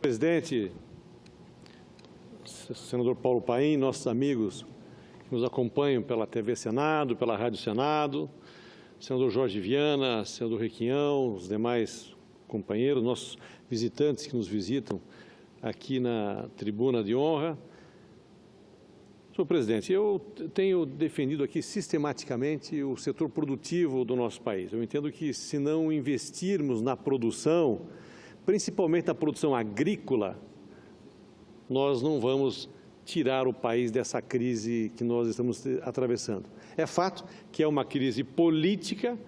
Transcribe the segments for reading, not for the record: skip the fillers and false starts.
Presidente, senador Paulo Paim, nossos amigos que nos acompanham pela TV Senado, pela Rádio Senado, senador Jorge Viana, senador Requião, os demais companheiros, nossos visitantes que nos visitam aqui na tribuna de honra. Senhor presidente, eu tenho defendido aqui sistematicamente o setor produtivo do nosso país. Eu entendo que, se não investirmos na produção, principalmente na produção agrícola, nós não vamos tirar o país dessa crise que nós estamos atravessando. É fato que é uma crise política,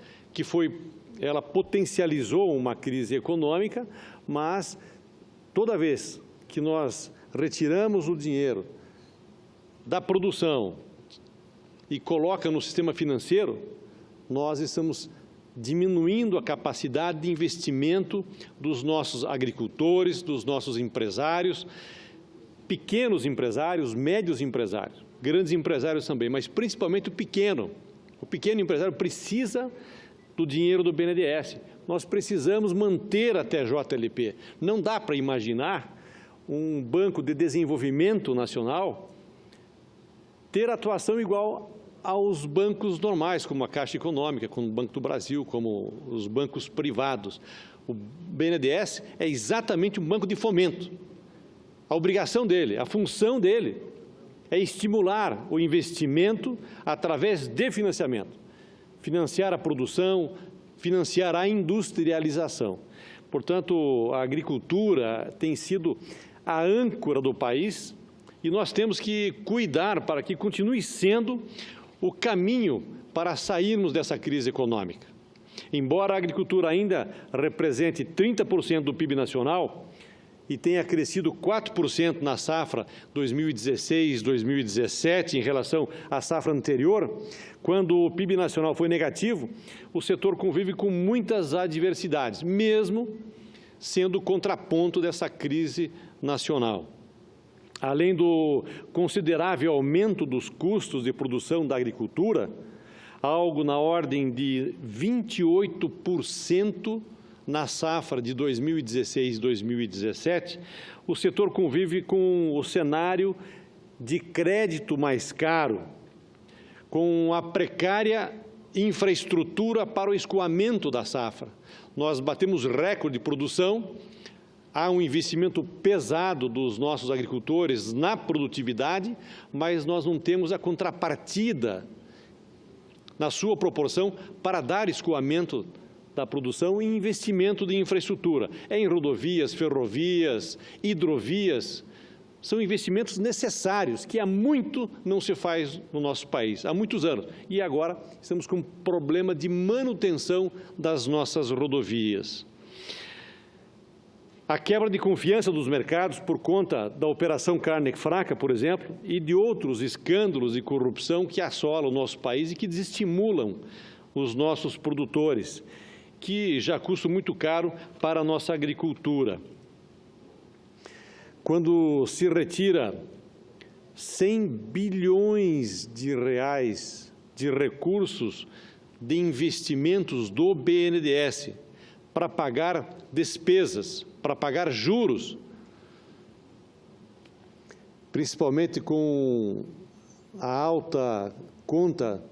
ela potencializou uma crise econômica, mas toda vez que nós retiramos o dinheiro da produção e coloca no sistema financeiro, nós estamos diminuindo a capacidade de investimento dos nossos agricultores, dos nossos empresários, pequenos empresários, médios empresários, grandes empresários também, mas principalmente o pequeno. O pequeno empresário precisa do dinheiro do BNDES. Nós precisamos manter a TJLP. Não dá para imaginar um banco de desenvolvimento nacional ter atuação igual aos bancos normais, como a Caixa Econômica, como o Banco do Brasil, como os bancos privados. O BNDES é exatamente um banco de fomento. A obrigação dele, a função dele é estimular o investimento através de financiamento, financiar a produção, financiar a industrialização. Portanto, a agricultura tem sido a âncora do país e nós temos que cuidar para que continue sendo o caminho para sairmos dessa crise econômica. Embora a agricultura ainda represente 30% do PIB nacional e tenha crescido 4% na safra 2016-2017 em relação à safra anterior, quando o PIB nacional foi negativo, o setor convive com muitas adversidades, mesmo sendo o contraponto dessa crise nacional. Além do considerável aumento dos custos de produção da agricultura, algo na ordem de 28% na safra de 2016-2017, o setor convive com o cenário de crédito mais caro, com a precária infraestrutura para o escoamento da safra. Nós batemos recorde de produção. Há um investimento pesado dos nossos agricultores na produtividade, mas nós não temos a contrapartida na sua proporção para dar escoamento da produção e investimento de infraestrutura. Em rodovias, ferrovias, hidrovias, são investimentos necessários que há muito não se faz no nosso país, há muitos anos. E agora estamos com um problema de manutenção das nossas rodovias. A quebra de confiança dos mercados por conta da Operação Carne Fraca, por exemplo, e de outros escândalos de corrupção que assolam o nosso país e que desestimulam os nossos produtores, que já custam muito caro para a nossa agricultura. Quando se retira 100 bilhões de reais de recursos de investimentos do BNDES para pagar despesas, para pagar juros, principalmente com a alta conta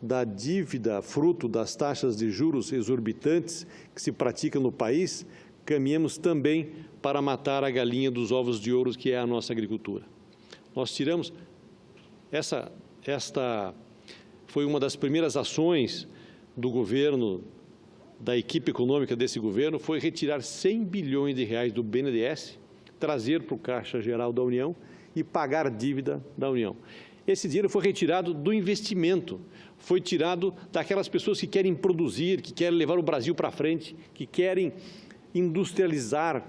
da dívida, fruto das taxas de juros exorbitantes que se praticam no país, caminhamos também para matar a galinha dos ovos de ouro, que é a nossa agricultura. Nós tiramos, esta foi uma das primeiras ações do governo, da equipe econômica desse governo, foi retirar 100 bilhões de reais do BNDES, trazer para o Caixa Geral da União e pagar dívida da União. Esse dinheiro foi retirado do investimento, foi tirado daquelas pessoas que querem produzir, que querem levar o Brasil para frente, que querem industrializar.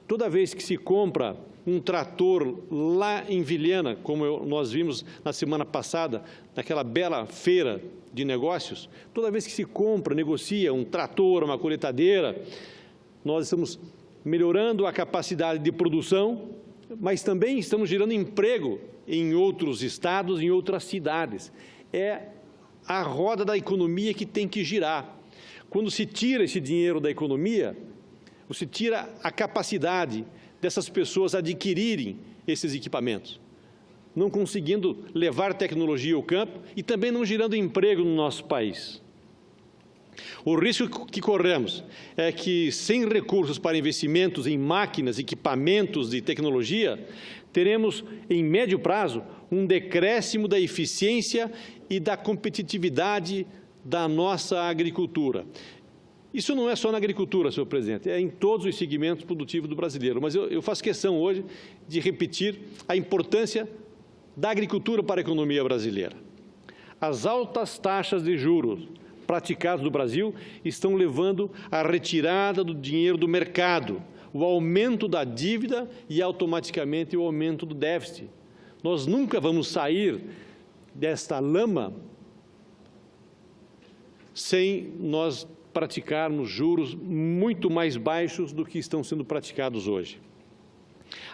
Toda vez que se compra um trator lá em Vilhena, como nós vimos na semana passada, naquela bela feira de negócios, toda vez que se compra, negocia um trator, uma colheitadeira, nós estamos melhorando a capacidade de produção, mas também estamos gerando emprego em outros estados, em outras cidades. É a roda da economia que tem que girar. Quando se tira esse dinheiro da economia, você tira a capacidade dessas pessoas adquirirem esses equipamentos, não conseguindo levar tecnologia ao campo e também não gerando emprego no nosso país. O risco que corremos é que, sem recursos para investimentos em máquinas, equipamentos de tecnologia, teremos, em médio prazo, um decréscimo da eficiência e da competitividade da nossa agricultura. Isso não é só na agricultura, senhor presidente, é em todos os segmentos produtivos do brasileiro. Mas eu faço questão hoje de repetir a importância da agricultura para a economia brasileira. As altas taxas de juros praticadas no Brasil estão levando à retirada do dinheiro do mercado, o aumento da dívida e, automaticamente, o aumento do déficit. Nós nunca vamos sair desta lama sem nós praticarmos juros muito mais baixos do que estão sendo praticados hoje.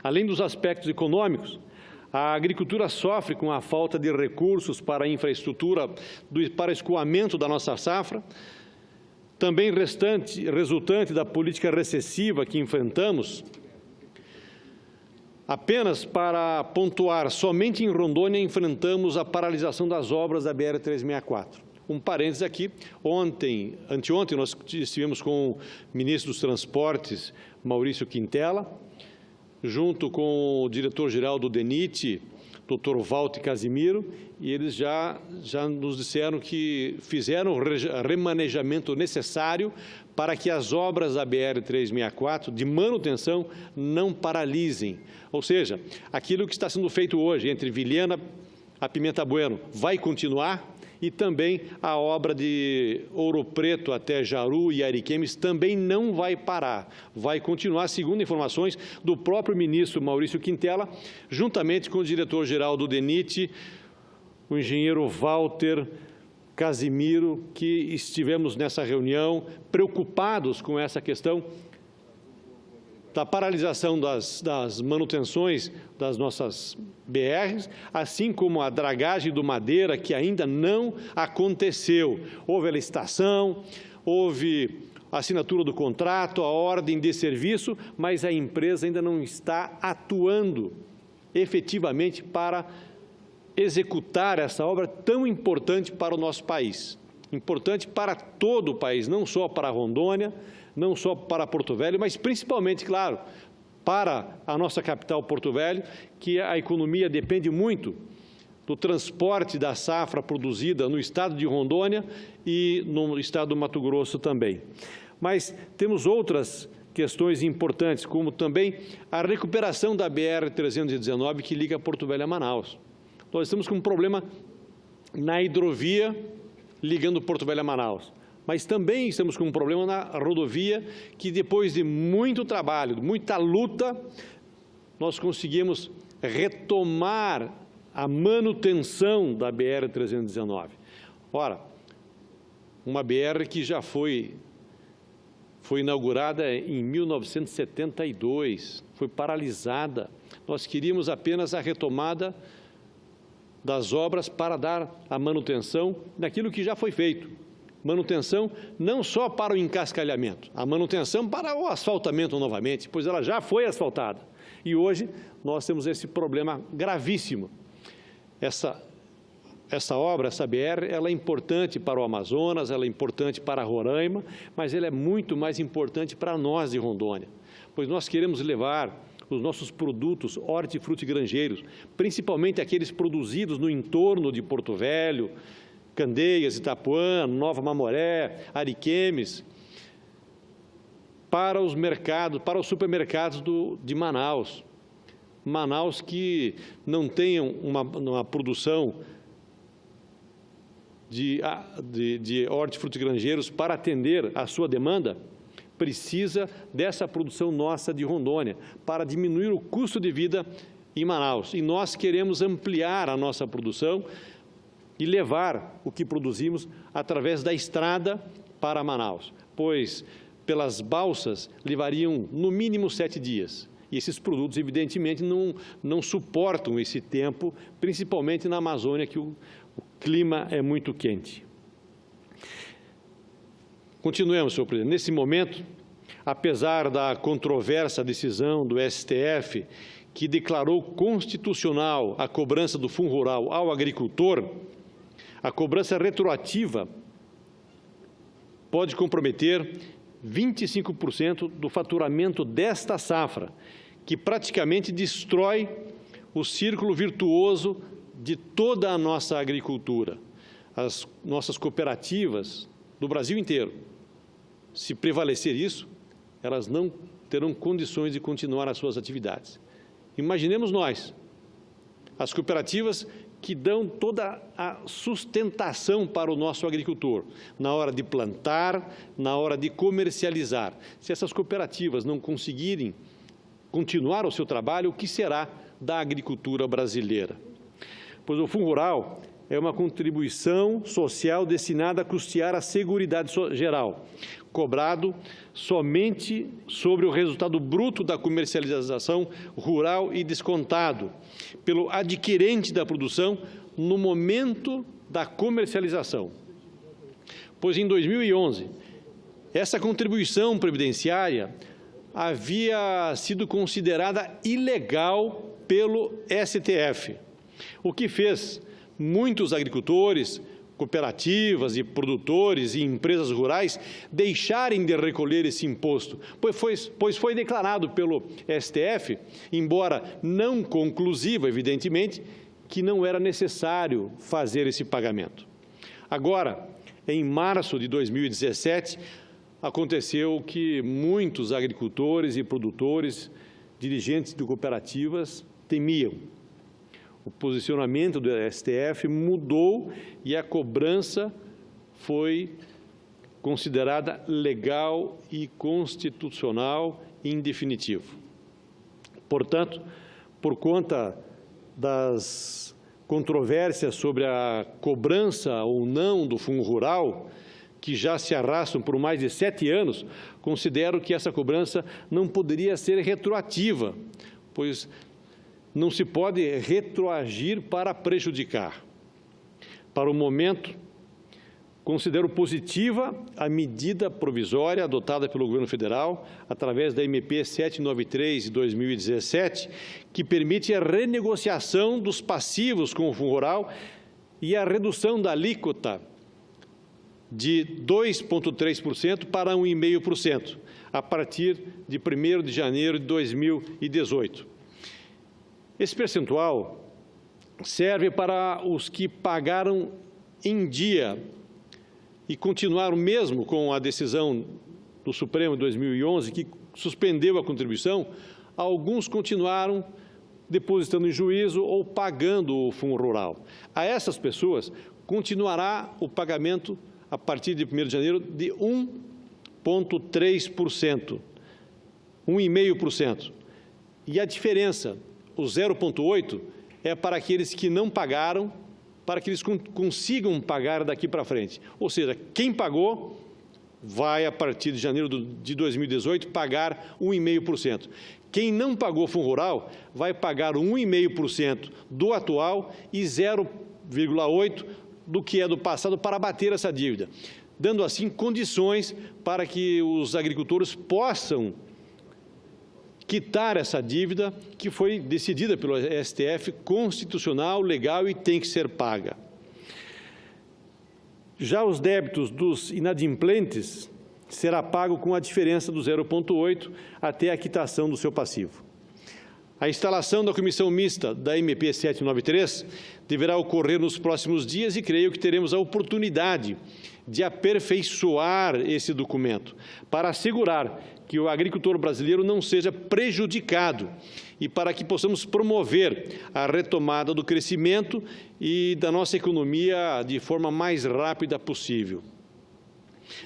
Além dos aspectos econômicos, a agricultura sofre com a falta de recursos para a infraestrutura, para escoamento da nossa safra, também resultante da política recessiva que enfrentamos. Apenas para pontuar, somente em Rondônia enfrentamos a paralisação das obras da BR-364. Um parênteses aqui, anteontem nós estivemos com o ministro dos Transportes, Maurício Quintela, junto com o diretor-geral do DENIT, Dr. Walter Casimiro, e eles já nos disseram que fizeram o remanejamento necessário para que as obras da BR-364 de manutenção não paralisem. Ou seja, aquilo que está sendo feito hoje entre Vilhena a Pimenta Bueno vai continuar, e também a obra de Ouro Preto até Jaru e Ariquemes também não vai parar, vai continuar, segundo informações do próprio ministro Maurício Quintela, juntamente com o diretor-geral do DENIT, o engenheiro Walter Casimiro, que estivemos nessa reunião preocupados com essa questão da paralisação das manutenções das nossas BRs, assim como a dragagem do Madeira, que ainda não aconteceu. Houve a licitação, houve a assinatura do contrato, a ordem de serviço, mas a empresa ainda não está atuando efetivamente para executar essa obra tão importante para o nosso país. Importante para todo o país, não só para Rondônia, não só para Porto Velho, mas principalmente, claro, para a nossa capital, Porto Velho, que a economia depende muito do transporte da safra produzida no estado de Rondônia e no estado do Mato Grosso também. Mas temos outras questões importantes, como também a recuperação da BR-319, que liga Porto Velho a Manaus. Nós estamos com um problema na hidrovia ligando Porto Velho a Manaus. Mas também estamos com um problema na rodovia, que depois de muito trabalho, muita luta, nós conseguimos retomar a manutenção da BR-319. Ora, uma BR que já foi inaugurada em 1972, foi paralisada. Nós queríamos apenas a retomada das obras para dar a manutenção naquilo que já foi feito. Manutenção não só para o encascalhamento, a manutenção para o asfaltamento novamente, pois ela já foi asfaltada. E hoje nós temos esse problema gravíssimo. Essa obra, essa BR, ela é importante para o Amazonas, ela é importante para Roraima, mas ela é muito mais importante para nós de Rondônia, pois nós queremos levar os nossos produtos hortifrutigranjeiros, principalmente aqueles produzidos no entorno de Porto Velho, Candeias, Itapuã, Nova Mamoré, Ariquemes, para os mercados, para os supermercados de Manaus. Manaus que não tem uma produção de hortifrutigranjeiros para atender a sua demanda, precisa dessa produção nossa de Rondônia, para diminuir o custo de vida em Manaus. E nós queremos ampliar a nossa produção e levar o que produzimos através da estrada para Manaus, pois pelas balsas levariam no mínimo 7 dias. E esses produtos, evidentemente, não suportam esse tempo, principalmente na Amazônia, que o clima é muito quente. Continuemos, senhor presidente. Nesse momento, apesar da controversa decisão do STF, que declarou constitucional a cobrança do Fundo Rural ao agricultor, a cobrança retroativa pode comprometer 25% do faturamento desta safra, que praticamente destrói o círculo virtuoso de toda a nossa agricultura. As nossas cooperativas do Brasil inteiro, se prevalecer isso, elas não terão condições de continuar as suas atividades. Imaginemos nós, as cooperativas que dão toda a sustentação para o nosso agricultor, na hora de plantar, na hora de comercializar. Se essas cooperativas não conseguirem continuar o seu trabalho, o que será da agricultura brasileira? Pois o Fundo Rural é uma contribuição social destinada a custear a Seguridade Geral, cobrado somente sobre o resultado bruto da comercialização rural e descontado pelo adquirente da produção no momento da comercialização. Pois em 2011, essa contribuição previdenciária havia sido considerada ilegal pelo STF, o que fez muitos agricultores, cooperativas e produtores e empresas rurais deixarem de recolher esse imposto, pois foi declarado pelo STF, embora não conclusivo, evidentemente, que não era necessário fazer esse pagamento. Agora, em março de 2017, aconteceu que muitos agricultores e produtores, dirigentes de cooperativas, temiam. O posicionamento do STF mudou e a cobrança foi considerada legal e constitucional em definitivo. Portanto, por conta das controvérsias sobre a cobrança ou não do Fundo Rural, que já se arrastam por mais de 7 anos, considero que essa cobrança não poderia ser retroativa, pois não se pode retroagir para prejudicar. Para o momento, considero positiva a medida provisória adotada pelo Governo Federal, através da MP 793 de 2017, que permite a renegociação dos passivos com o Fundo Rural e a redução da alíquota de 2,3% para 1,5%, a partir de 1º de janeiro de 2018. Esse percentual serve para os que pagaram em dia e continuaram mesmo com a decisão do Supremo de 2011, que suspendeu a contribuição, alguns continuaram depositando em juízo ou pagando o Fundo Rural. A essas pessoas continuará o pagamento a partir de 1º de janeiro de 1,3%, 1,5%. E a diferença, o 0,8%, é para aqueles que não pagaram, para que eles consigam pagar daqui para frente. Ou seja, quem pagou vai, a partir de janeiro de 2018, pagar 1,5%. Quem não pagou Fundo Rural vai pagar 1,5% do atual e 0,8% do que é do passado para bater essa dívida, dando assim condições para que os agricultores possam quitar essa dívida que foi decidida pelo STF, constitucional, legal e tem que ser paga. Já os débitos dos inadimplentes será pago com a diferença do 0,8 até a quitação do seu passivo. A instalação da comissão mista da MP 793 deverá ocorrer nos próximos dias e creio que teremos a oportunidade de aperfeiçoar esse documento para assegurar que o agricultor brasileiro não seja prejudicado e para que possamos promover a retomada do crescimento e da nossa economia de forma mais rápida possível.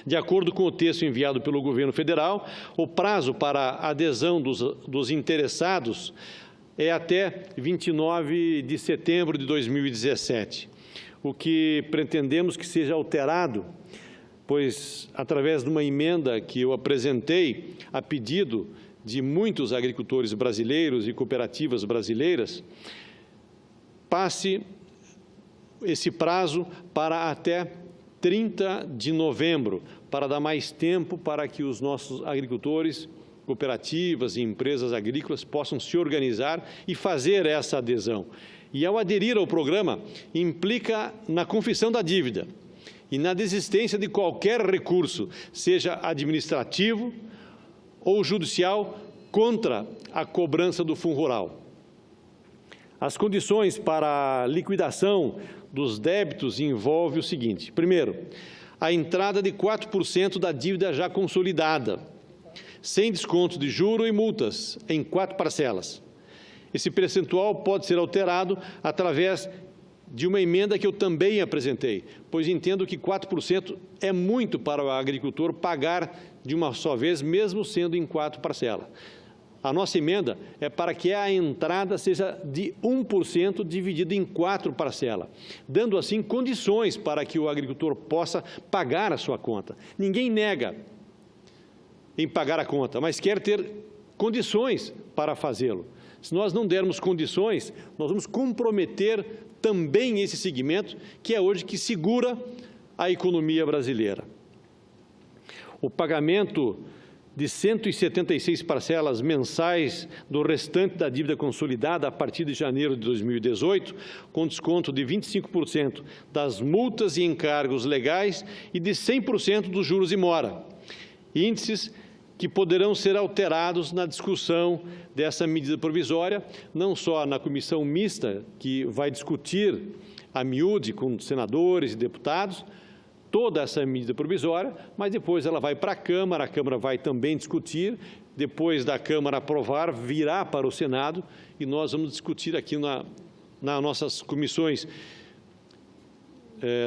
De acordo com o texto enviado pelo Governo Federal, o prazo para a adesão dos interessados é até 29 de setembro de 2017, o que pretendemos que seja alterado, pois, através de uma emenda que eu apresentei a pedido de muitos agricultores brasileiros e cooperativas brasileiras, passe esse prazo para até 30 de novembro, para dar mais tempo para que os nossos agricultores, cooperativas e empresas agrícolas possam se organizar e fazer essa adesão. E, ao aderir ao programa, implica na confissão da dívida e na desistência de qualquer recurso, seja administrativo ou judicial, contra a cobrança do Fundo Rural. As condições para a liquidação dos débitos envolvem o seguinte: primeiro, a entrada de 4% da dívida já consolidada, sem desconto de juro e multas, em 4 parcelas. Esse percentual pode ser alterado através de uma emenda que eu também apresentei, pois entendo que 4% é muito para o agricultor pagar de uma só vez, mesmo sendo em 4 parcelas. A nossa emenda é para que a entrada seja de 1% dividida em 4 parcelas, dando assim condições para que o agricultor possa pagar a sua conta. Ninguém nega em pagar a conta, mas quer ter condições para fazê-lo. Se nós não dermos condições, nós vamos comprometer também esse segmento, que é hoje que segura a economia brasileira. O pagamento de 176 parcelas mensais do restante da dívida consolidada a partir de janeiro de 2018, com desconto de 25% das multas e encargos legais e de 100% dos juros e mora. Índices que poderão ser alterados na discussão dessa medida provisória, não só na comissão mista, que vai discutir a miúde com senadores e deputados, toda essa medida provisória, mas depois ela vai para a Câmara vai também discutir, depois da Câmara aprovar, virá para o Senado, e nós vamos discutir aqui nas nossas comissões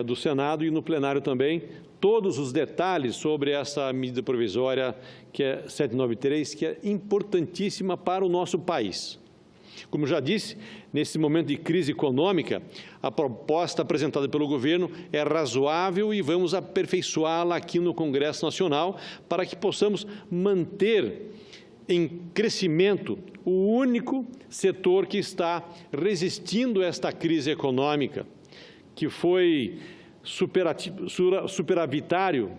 do Senado e no plenário também, todos os detalhes sobre essa medida provisória, que é 793, que é importantíssima para o nosso país. Como já disse, nesse momento de crise econômica, a proposta apresentada pelo governo é razoável e vamos aperfeiçoá-la aqui no Congresso Nacional para que possamos manter em crescimento o único setor que está resistindo a esta crise econômica, que foi superavitário,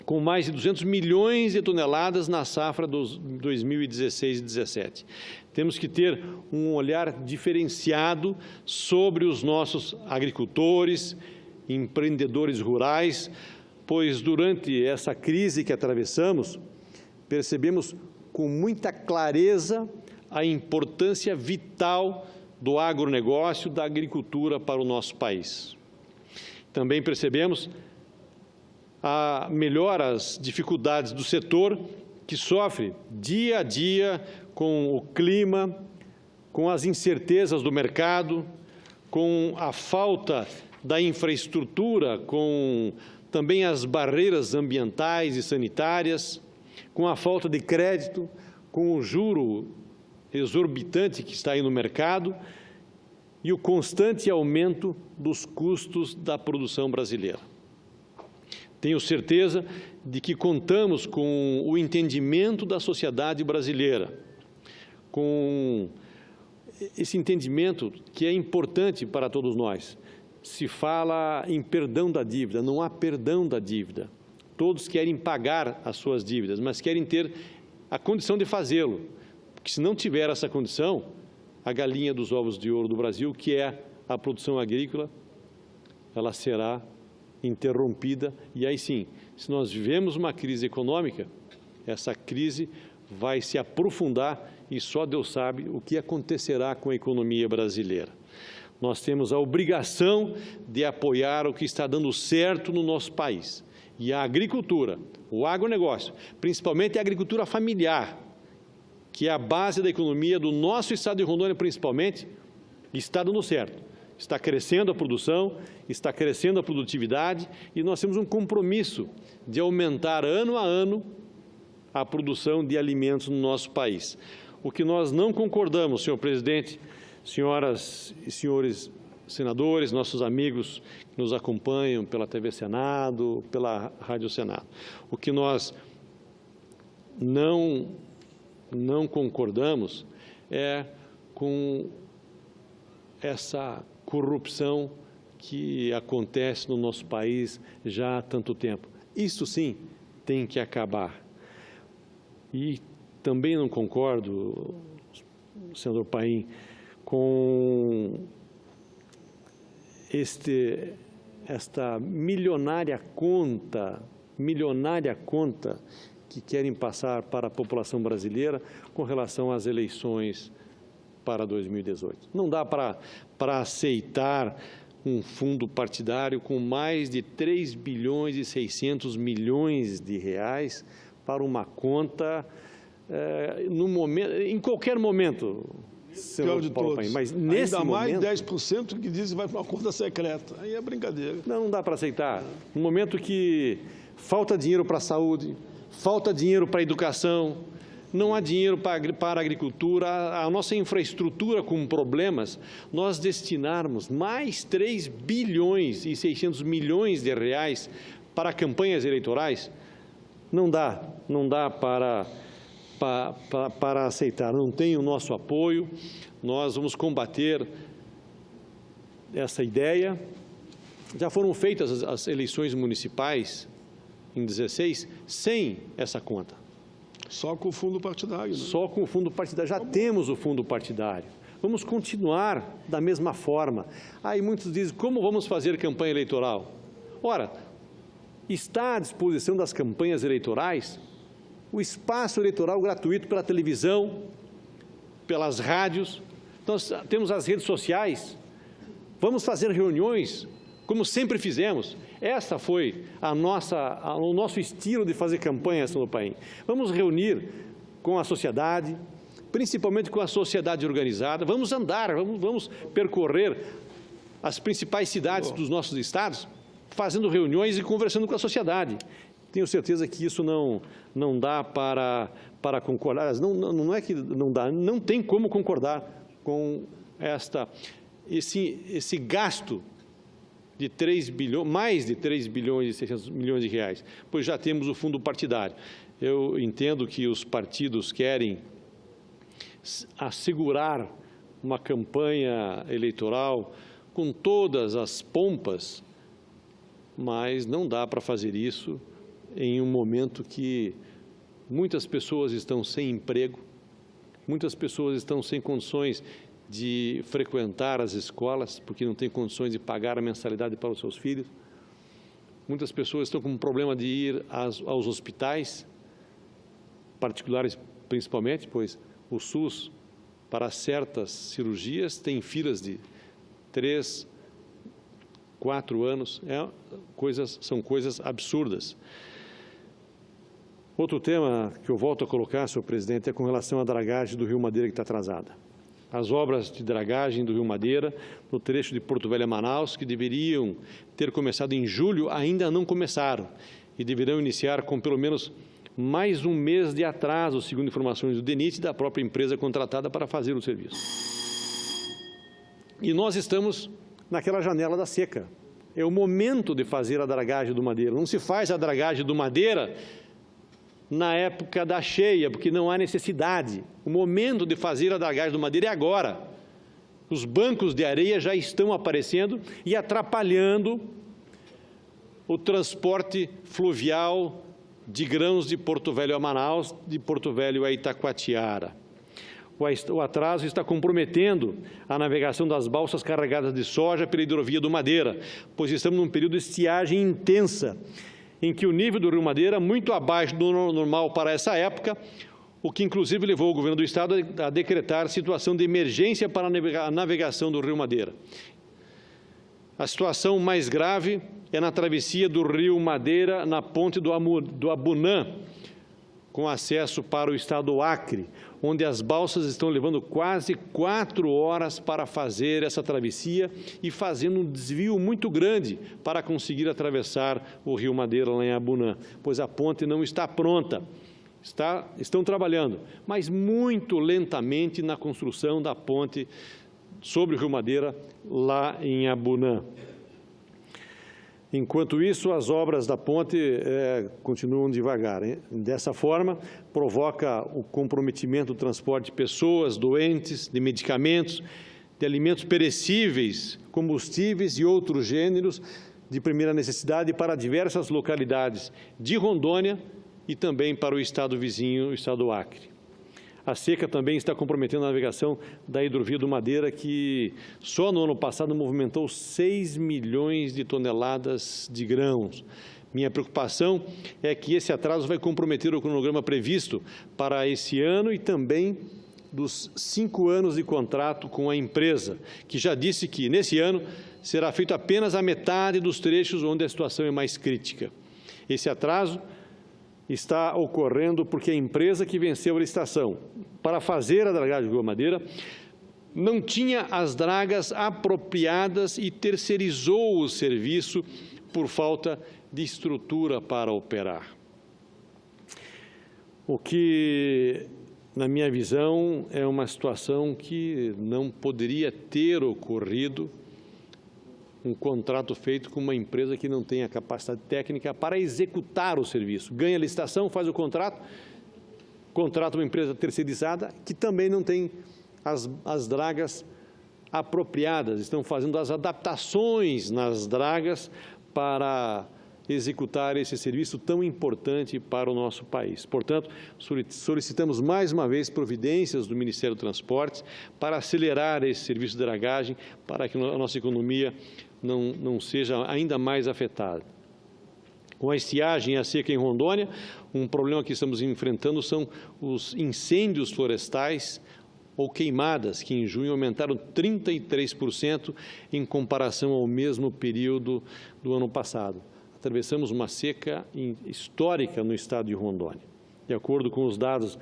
com mais de 200 milhões de toneladas na safra dos 2016 e 2017. Temos que ter um olhar diferenciado sobre os nossos agricultores, empreendedores rurais, pois durante essa crise que atravessamos, percebemos com muita clareza a importância vital do agronegócio, da agricultura para o nosso país. Também percebemos as dificuldades do setor, que sofre dia a dia com o clima, com as incertezas do mercado, com a falta da infraestrutura, com também as barreiras ambientais e sanitárias, com a falta de crédito, com o juro exorbitante que está aí no mercado e o constante aumento dos custos da produção brasileira. Tenho certeza de que contamos com o entendimento da sociedade brasileira, com esse entendimento que é importante para todos nós. Se fala em perdão da dívida, não há perdão da dívida. Todos querem pagar as suas dívidas, mas querem ter a condição de fazê-lo, porque se não tiver essa condição, a galinha dos ovos de ouro do Brasil, que é a produção agrícola, ela será interrompida, e aí sim, se nós vivemos uma crise econômica, essa crise vai se aprofundar e só Deus sabe o que acontecerá com a economia brasileira. Nós temos a obrigação de apoiar o que está dando certo no nosso país. E a agricultura, o agronegócio, principalmente a agricultura familiar, que é a base da economia do nosso estado de Rondônia, principalmente, está dando certo. Está crescendo a produção, está crescendo a produtividade e nós temos um compromisso de aumentar ano a ano a produção de alimentos no nosso país. O que nós não concordamos, senhor presidente, senhoras e senhores senadores, nossos amigos que nos acompanham pela TV Senado, pela Rádio Senado, o que nós não concordamos é com essa corrupção que acontece no nosso país já há tanto tempo. Isso sim tem que acabar. E também não concordo, senador Paim, com esta milionária conta que querem passar para a população brasileira com relação às eleições para 2018. Não dá para aceitar um fundo partidário com mais de 3 bilhões e 600 milhões de reais para uma conta em qualquer momento. Pior de todos. Mas nesse ainda mais momento, 10% que dizem que vai para uma conta secreta. Aí é brincadeira. Não dá para aceitar. No momento que falta dinheiro para a saúde, falta dinheiro para a educação, não há dinheiro para a agricultura, a nossa infraestrutura com problemas, nós destinarmos mais 3 bilhões e 600 milhões de reais para campanhas eleitorais, não dá para aceitar. Não tem o nosso apoio, nós vamos combater essa ideia. Já foram feitas as eleições municipais em 16 sem essa conta. Só com o fundo partidário, né? Só com o fundo partidário. Já temos o fundo partidário. Vamos continuar da mesma forma. Aí muitos dizem, como vamos fazer campanha eleitoral? Ora, está à disposição das campanhas eleitorais o espaço eleitoral gratuito pela televisão, pelas rádios. Nós temos as redes sociais. Vamos fazer reuniões, como sempre fizemos. Essa foi o nosso estilo de fazer campanha, senhor Paim. Vamos reunir com a sociedade, principalmente com a sociedade organizada. Vamos andar, vamos percorrer as principais cidades dos nossos estados, fazendo reuniões e conversando com a sociedade. Tenho certeza que isso não dá para concordar. Não é que não dá, não tem como concordar com esse gasto de 3 bilhões, mais de 3 bilhões e 600 milhões de reais, pois já temos o fundo partidário. Eu entendo que os partidos querem assegurar uma campanha eleitoral com todas as pompas, mas não dá para fazer isso em um momento que muitas pessoas estão sem emprego, muitas pessoas estão sem condições de frequentar as escolas, porque não têm condições de pagar a mensalidade para os seus filhos. Muitas pessoas estão com um problema de ir aos hospitais, particulares principalmente, pois o SUS, para certas cirurgias, tem filas de 3, 4 anos. São coisas absurdas. Outro tema que eu volto a colocar, senhor presidente, é com relação à dragagem do Rio Madeira, que está atrasada. As obras de dragagem do Rio Madeira, no trecho de Porto Velho a Manaus, que deveriam ter começado em julho, ainda não começaram e deverão iniciar com pelo menos mais um mês de atraso, segundo informações do DENIT e da própria empresa contratada para fazer o serviço. E nós estamos naquela janela da seca. É o momento de fazer a dragagem do Madeira. Não se faz a dragagem do Madeira na época da cheia, porque não há necessidade. O momento de fazer a dragagem do Madeira é agora. Os bancos de areia já estão aparecendo e atrapalhando o transporte fluvial de grãos de Porto Velho a Manaus, de Porto Velho a Itacoatiara. O atraso está comprometendo a navegação das balsas carregadas de soja pela hidrovia do Madeira, pois estamos num período de estiagem intensa, em que o nível do Rio Madeira é muito abaixo do normal para essa época, o que inclusive levou o governo do estado a decretar situação de emergência para a navegação do Rio Madeira. A situação mais grave é na travessia do Rio Madeira, na ponte do Abunã, com acesso para o estado do Acre, onde as balsas estão levando quase 4 horas para fazer essa travessia e fazendo um desvio muito grande para conseguir atravessar o Rio Madeira lá em Abunã, pois a ponte não está pronta. Estão trabalhando, mas muito lentamente na construção da ponte sobre o Rio Madeira lá em Abunã. Enquanto isso, as obras da ponte continuam devagar. Hein? Dessa forma, provoca o comprometimento do transporte de pessoas, doentes, de medicamentos, de alimentos perecíveis, combustíveis e outros gêneros de primeira necessidade para diversas localidades de Rondônia e também para o estado vizinho, o estado do Acre. A seca também está comprometendo a navegação da hidrovia do Madeira, que só no ano passado movimentou 6 milhões de toneladas de grãos. Minha preocupação é que esse atraso vai comprometer o cronograma previsto para esse ano e também dos 5 anos de contrato com a empresa, que já disse que, nesse ano, será feito apenas a metade dos trechos onde a situação é mais crítica. Esse atraso está ocorrendo porque a empresa que venceu a licitação para fazer a dragagem do Rio Madeira não tinha as dragas apropriadas e terceirizou o serviço por falta de estrutura para operar. O que, na minha visão, é uma situação que não poderia ter ocorrido um contrato feito com uma empresa que não tem a capacidade técnica para executar o serviço. Ganha a licitação, faz o contrato, contrata uma empresa terceirizada que também não tem as dragas apropriadas, estão fazendo as adaptações nas dragas para executar esse serviço tão importante para o nosso país. Portanto, solicitamos mais uma vez providências do Ministério do Transportes para acelerar esse serviço de dragagem, para que a nossa economia não seja ainda mais afetada. Com a estiagem e a seca em Rondônia, um problema que estamos enfrentando são os incêndios florestais ou queimadas, que em junho aumentaram 33% em comparação ao mesmo período do ano passado. Atravessamos uma seca histórica no estado de Rondônia. De acordo com os dados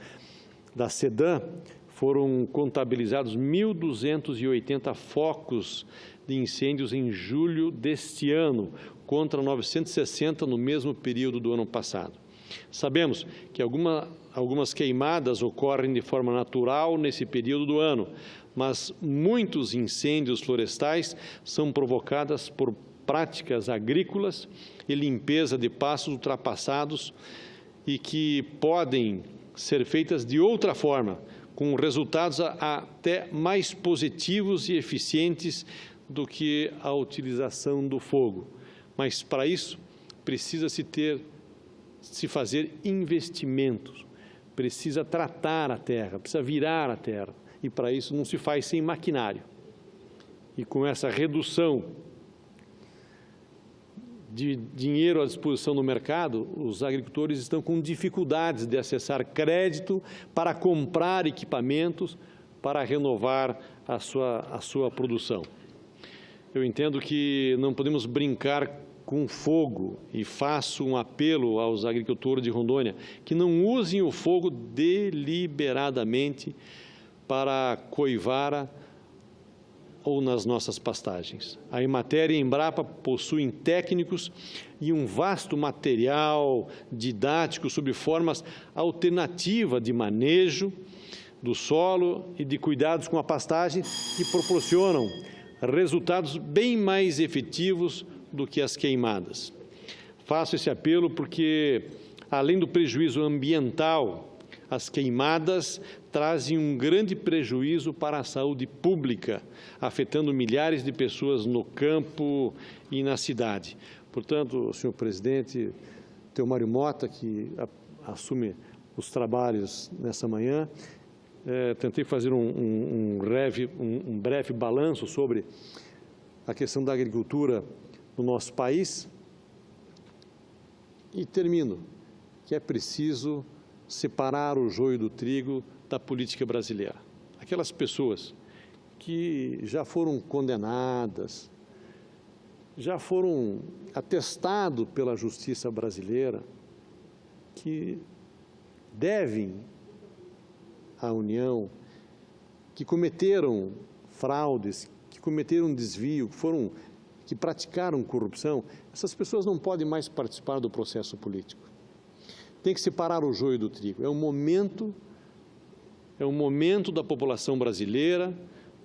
da SEDAM, foram contabilizados 1.280 focos de incêndios em julho deste ano, contra 960 no mesmo período do ano passado. Sabemos que algumas queimadas ocorrem de forma natural nesse período do ano, mas muitos incêndios florestais são provocados por práticas agrícolas e limpeza de pastos ultrapassados e que podem ser feitas de outra forma, com resultados até mais positivos e eficientes do que a utilização do fogo. Mas, para isso, precisa-se fazer investimentos, precisa tratar a terra, precisa virar a terra, e para isso não se faz sem maquinário. E com essa redução de dinheiro à disposição do mercado, os agricultores estão com dificuldades de acessar crédito para comprar equipamentos para renovar a sua produção. Eu entendo que não podemos brincar com fogo e faço um apelo aos agricultores de Rondônia que não usem o fogo deliberadamente para coivara ou nas nossas pastagens. A Emater e a Embrapa possuem técnicos e um vasto material didático sobre formas alternativas de manejo do solo e de cuidados com a pastagem que proporcionam resultados bem mais efetivos do que as queimadas. Faço esse apelo porque, além do prejuízo ambiental, as queimadas trazem um grande prejuízo para a saúde pública, afetando milhares de pessoas no campo e na cidade. Portanto, senhor presidente, Teomário Mota, que assume os trabalhos nessa manhã, tentei fazer um breve balanço sobre a questão da agricultura no nosso país e termino que é preciso separar o joio do trigo da política brasileira. Aquelas pessoas que já foram condenadas, já foram atestadas pela justiça brasileira, que devem à União, que cometeram fraudes, que cometeram desvio, que praticaram corrupção, essas pessoas não podem mais participar do processo político. Tem que separar o joio do trigo. É um momento da população brasileira,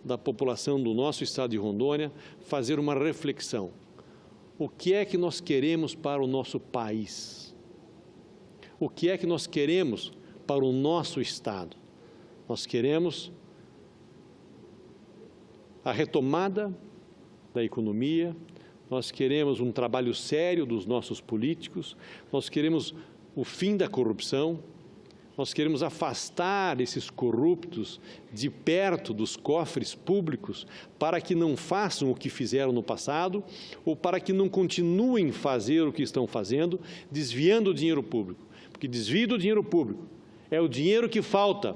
da população do nosso estado de Rondônia, fazer uma reflexão. O que é que nós queremos para o nosso país? O que é que nós queremos para o nosso estado? Nós queremos a retomada da economia, nós queremos um trabalho sério dos nossos políticos, nós queremos o fim da corrupção, nós queremos afastar esses corruptos de perto dos cofres públicos para que não façam o que fizeram no passado ou para que não continuem a fazer o que estão fazendo, desviando o dinheiro público. Porque desvio do dinheiro público é o dinheiro que falta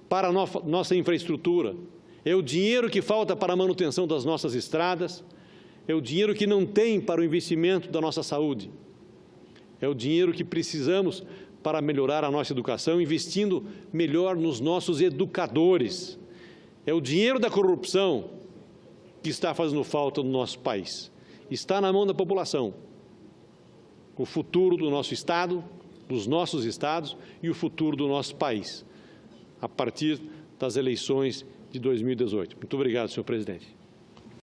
para a nossa infraestrutura, é o dinheiro que falta para a manutenção das nossas estradas, é o dinheiro que não tem para o investimento da nossa saúde, é o dinheiro que precisamos para melhorar a nossa educação, investindo melhor nos nossos educadores. É o dinheiro da corrupção que está fazendo falta no nosso país. Está na mão da população o futuro do nosso Estado, dos nossos estados e o futuro do nosso país, a partir das eleições de 2018. Muito obrigado, senhor presidente.